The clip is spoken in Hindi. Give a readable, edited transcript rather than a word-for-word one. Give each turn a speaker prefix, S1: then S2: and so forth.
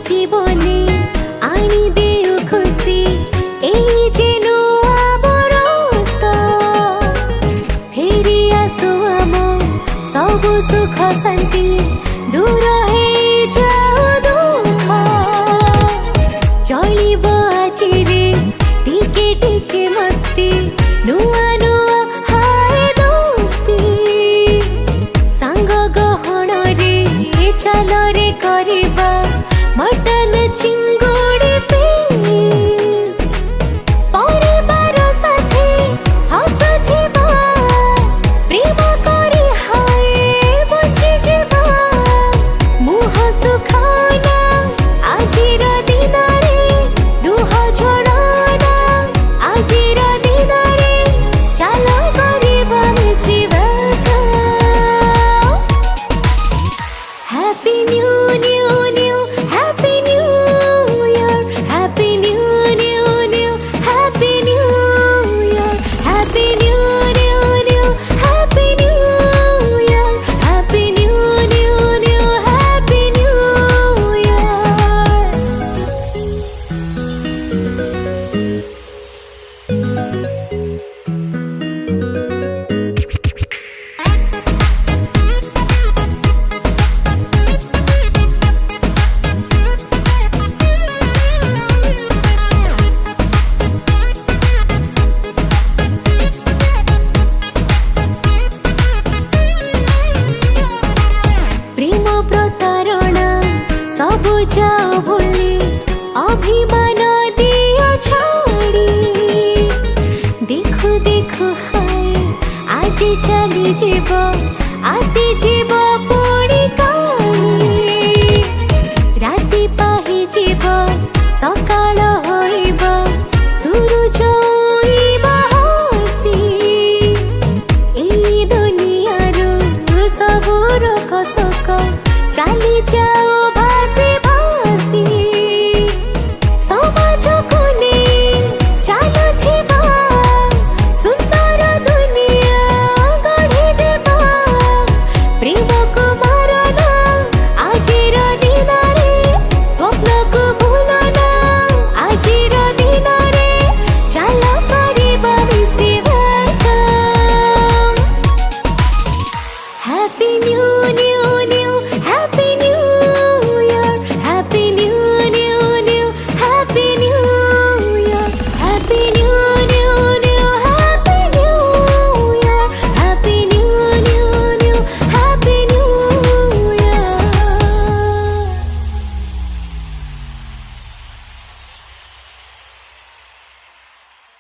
S1: जीवने आनी देउ खुशी एई जेनु आबरस फेरि आसु आम सबु सुख शांति दूर हे जाऊ दुख चलिब आजिरे टिके टिके मस्ती नुआ नुआ हाय दोस्ती सांग गहण रे चल रे करिबा मटन चिंगुड़ी फिश परिवार साथे हसुथिबा प्रेम करी हाय बची जिबा मुह सुखाना आजिर दिन रे दुह झड़ना आजिर दिन रे चल करिबा मिसिबा happy new new new happy new year happy new new new happy new year happy new new new happy new year happy new new new happy new प्रेम प्रतारणा सबु जाओ भूली अभिमान दियो छाड़ी देखु देखु हाय आज चली जीव आसी जीव पुणी काली राति पाहि जीव सकाळ होइब सूरज उइबा हसी एई दुनियारू सबु रोक सोक चली जाओ भासी भासी समाज को नहीं चलुथिबा सुंदर दुनिया गढ़ी देबा प्रेम को मारना आजिर दिन रे स्वप्न को भूलना आजिर दिन रे चल करिबा मिसिबा हैप्पी